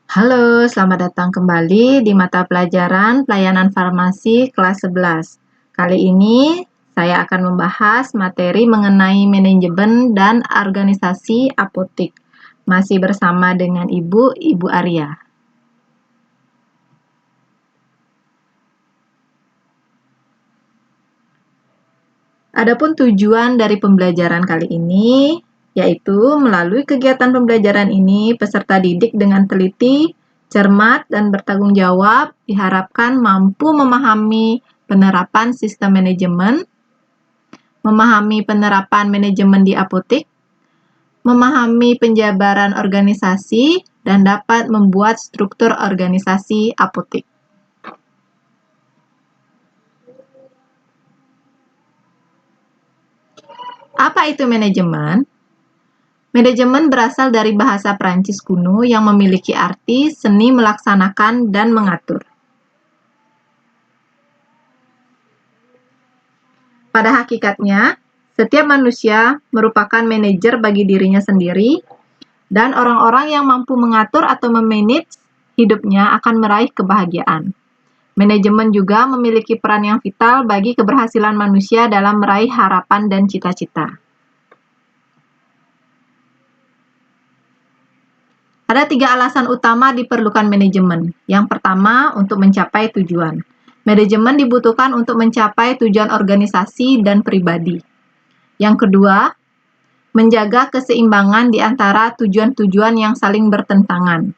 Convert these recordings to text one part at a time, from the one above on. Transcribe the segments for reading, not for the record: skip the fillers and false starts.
Halo, selamat datang kembali di mata pelajaran Pelayanan Farmasi kelas 11. Kali ini saya akan membahas materi mengenai manajemen dan organisasi apotek. Masih bersama dengan Ibu Arya. Adapun tujuan dari pembelajaran kali ini yaitu melalui kegiatan pembelajaran ini peserta didik dengan teliti, cermat, dan bertanggung jawab diharapkan mampu memahami penerapan sistem manajemen, memahami penerapan manajemen di apotek, memahami penjabaran organisasi, dan dapat membuat struktur organisasi apotek. Apa itu manajemen? Manajemen berasal dari bahasa Prancis kuno yang memiliki arti seni melaksanakan dan mengatur. Pada hakikatnya, setiap manusia merupakan manajer bagi dirinya sendiri, dan orang-orang yang mampu mengatur atau memanage hidupnya akan meraih kebahagiaan. Manajemen juga memiliki peran yang vital bagi keberhasilan manusia dalam meraih harapan dan cita-cita. Ada 3 alasan utama diperlukan manajemen. Yang pertama, untuk mencapai tujuan. Manajemen dibutuhkan untuk mencapai tujuan organisasi dan pribadi. Yang kedua, menjaga keseimbangan di antara tujuan-tujuan yang saling bertentangan.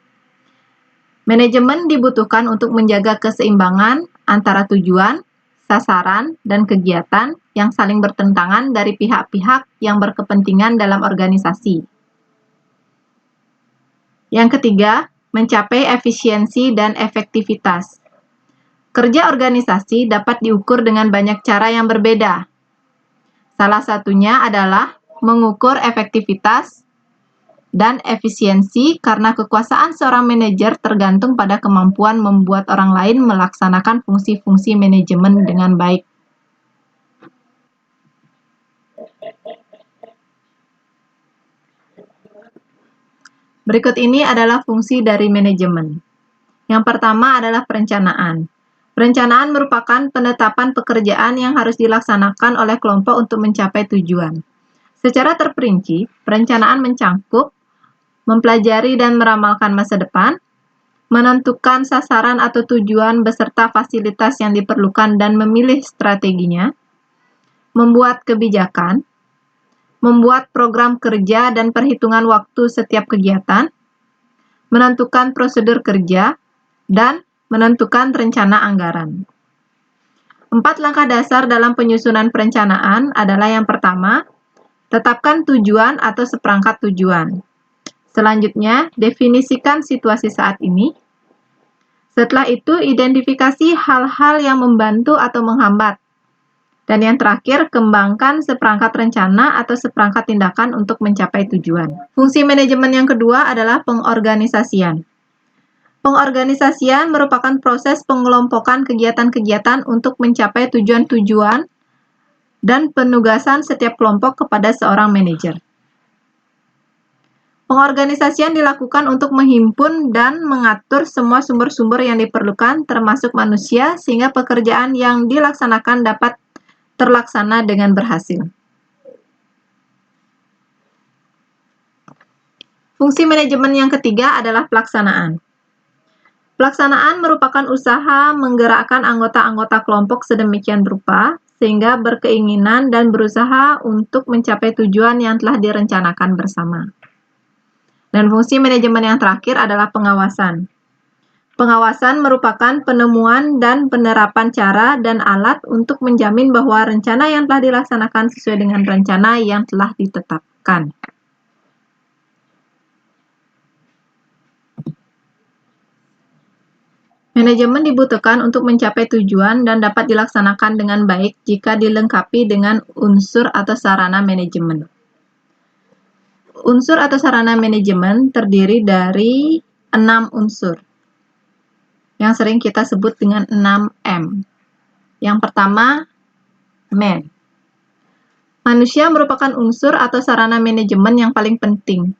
Manajemen dibutuhkan untuk menjaga keseimbangan antara tujuan, sasaran, dan kegiatan yang saling bertentangan dari pihak-pihak yang berkepentingan dalam organisasi. Yang ketiga, mencapai efisiensi dan efektivitas. Kerja organisasi dapat diukur dengan banyak cara yang berbeda. Salah satunya adalah mengukur efektivitas dan efisiensi karena kekuasaan seorang manajer tergantung pada kemampuan membuat orang lain melaksanakan fungsi-fungsi manajemen dengan baik. Berikut ini adalah fungsi dari manajemen. Yang pertama adalah perencanaan. Perencanaan merupakan penetapan pekerjaan yang harus dilaksanakan oleh kelompok untuk mencapai tujuan. Secara terperinci, perencanaan mencangkup mempelajari dan meramalkan masa depan, menentukan sasaran atau tujuan beserta fasilitas yang diperlukan dan memilih strateginya, membuat kebijakan, membuat program kerja dan perhitungan waktu setiap kegiatan, menentukan prosedur kerja, dan menentukan rencana anggaran. 4 langkah dasar dalam penyusunan perencanaan adalah yang pertama, tetapkan tujuan atau seperangkat tujuan. Selanjutnya, definisikan situasi saat ini. Setelah itu, identifikasi hal-hal yang membantu atau menghambat. Dan yang terakhir, kembangkan seperangkat rencana atau seperangkat tindakan untuk mencapai tujuan. Fungsi manajemen yang kedua adalah pengorganisasian. Pengorganisasian merupakan proses pengelompokan kegiatan-kegiatan untuk mencapai tujuan-tujuan dan penugasan setiap kelompok kepada seorang manajer. Pengorganisasian dilakukan untuk menghimpun dan mengatur semua sumber-sumber yang diperlukan, termasuk manusia, sehingga pekerjaan yang dilaksanakan dapat terlaksana dengan berhasil. Fungsi manajemen yang ketiga adalah pelaksanaan. Pelaksanaan merupakan usaha menggerakkan anggota-anggota kelompok sedemikian rupa sehingga berkeinginan dan berusaha untuk mencapai tujuan yang telah direncanakan bersama. Dan fungsi manajemen yang terakhir adalah pengawasan. Pengawasan merupakan penemuan dan penerapan cara dan alat untuk menjamin bahwa rencana yang telah dilaksanakan sesuai dengan rencana yang telah ditetapkan. Manajemen dibutuhkan untuk mencapai tujuan dan dapat dilaksanakan dengan baik jika dilengkapi dengan unsur atau sarana manajemen. Unsur atau sarana manajemen terdiri dari 6 unsur yang sering kita sebut dengan 6M. Yang pertama, man. Manusia merupakan unsur atau sarana manajemen yang paling penting.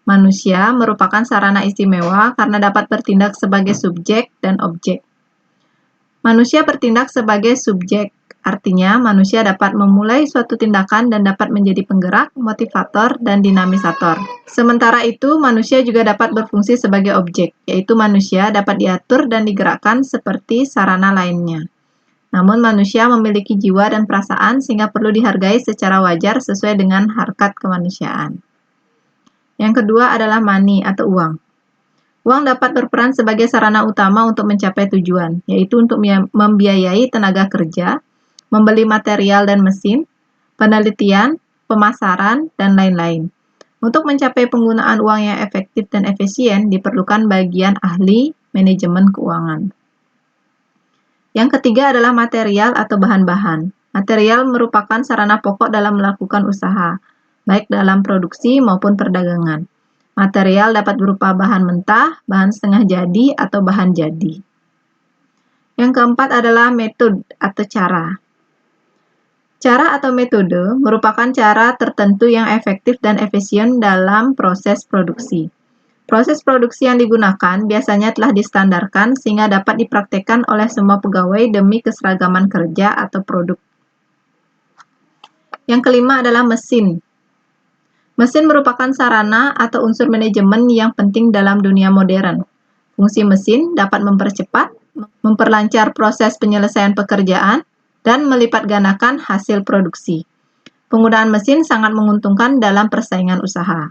Manusia merupakan sarana istimewa karena dapat bertindak sebagai subjek dan objek. Manusia bertindak sebagai subjek, artinya manusia dapat memulai suatu tindakan dan dapat menjadi penggerak, motivator, dan dinamisator. Sementara itu, manusia juga dapat berfungsi sebagai objek, yaitu manusia dapat diatur dan digerakkan seperti sarana lainnya. Namun manusia memiliki jiwa dan perasaan sehingga perlu dihargai secara wajar sesuai dengan harkat kemanusiaan. Yang kedua adalah money atau uang. Uang dapat berperan sebagai sarana utama untuk mencapai tujuan, yaitu untuk membiayai tenaga kerja, membeli material dan mesin, penelitian, pemasaran, dan lain-lain. Untuk mencapai penggunaan uang yang efektif dan efisien, diperlukan bagian ahli manajemen keuangan. Yang ketiga adalah material atau bahan-bahan. Material merupakan sarana pokok dalam melakukan usaha, baik dalam produksi maupun perdagangan. Material dapat berupa bahan mentah, bahan setengah jadi, atau bahan jadi. Yang keempat adalah metode atau cara. Cara atau metode merupakan cara tertentu yang efektif dan efisien dalam proses produksi. Proses produksi yang digunakan biasanya telah distandarkan sehingga dapat dipraktikkan oleh semua pegawai demi keseragaman kerja atau produk. Yang kelima adalah mesin. Mesin merupakan sarana atau unsur manajemen yang penting dalam dunia modern. Fungsi mesin dapat mempercepat, memperlancar proses penyelesaian pekerjaan, dan melipat gandakan hasil produksi. Penggunaan mesin sangat menguntungkan dalam persaingan usaha.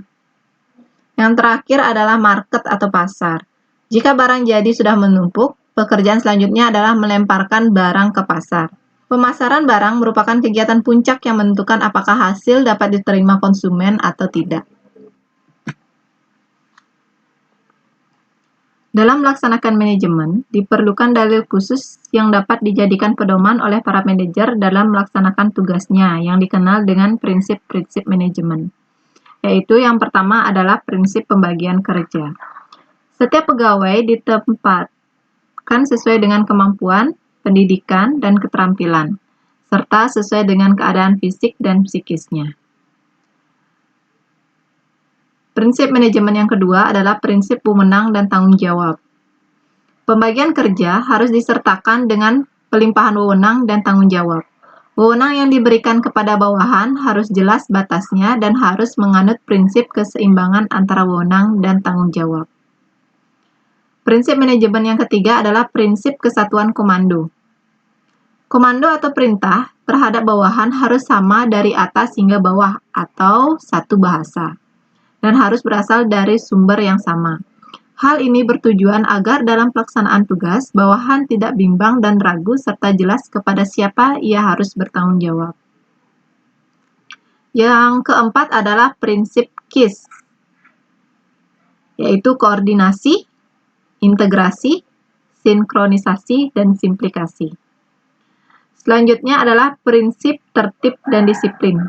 Yang terakhir adalah market atau pasar. Jika barang jadi sudah menumpuk, pekerjaan selanjutnya adalah melemparkan barang ke pasar. Pemasaran barang merupakan kegiatan puncak yang menentukan apakah hasil dapat diterima konsumen atau tidak. Dalam melaksanakan manajemen, diperlukan dalil khusus yang dapat dijadikan pedoman oleh para manajer dalam melaksanakan tugasnya yang dikenal dengan prinsip-prinsip manajemen. Yaitu yang pertama adalah prinsip pembagian kerja. Setiap pegawai ditempatkan sesuai dengan kemampuan, pendidikan, dan keterampilan, serta sesuai dengan keadaan fisik dan psikisnya. Prinsip manajemen yang kedua adalah prinsip wewenang dan tanggung jawab. Pembagian kerja harus disertakan dengan pelimpahan wewenang dan tanggung jawab. Wewenang yang diberikan kepada bawahan harus jelas batasnya dan harus menganut prinsip keseimbangan antara wewenang dan tanggung jawab. Prinsip manajemen yang ketiga adalah prinsip kesatuan komando. Komando atau perintah terhadap bawahan harus sama dari atas hingga bawah atau satu bahasa, dan harus berasal dari sumber yang sama. Hal ini bertujuan agar dalam pelaksanaan tugas, bawahan tidak bimbang dan ragu serta jelas kepada siapa ia harus bertanggung jawab. Yang keempat adalah prinsip KISS, yaitu koordinasi, integrasi, sinkronisasi, dan simplikasi. Selanjutnya adalah prinsip tertib dan disiplin.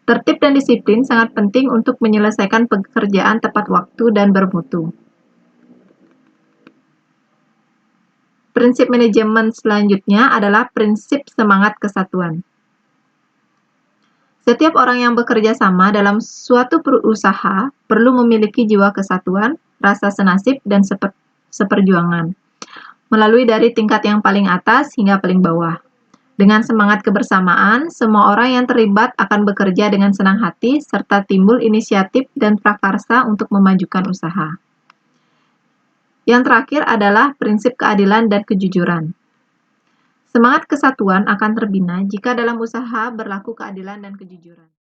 Tertib dan disiplin sangat penting untuk menyelesaikan pekerjaan tepat waktu dan bermutu. Prinsip manajemen selanjutnya adalah prinsip semangat kesatuan. Setiap orang yang bekerja sama dalam suatu perusaha perlu memiliki jiwa kesatuan, rasa senasib, dan seperjuangan, melalui dari tingkat yang paling atas hingga paling bawah. Dengan semangat kebersamaan, semua orang yang terlibat akan bekerja dengan senang hati, serta timbul inisiatif dan prakarsa untuk memajukan usaha. Yang terakhir adalah prinsip keadilan dan kejujuran. Semangat kesatuan akan terbina jika dalam usaha berlaku keadilan dan kejujuran.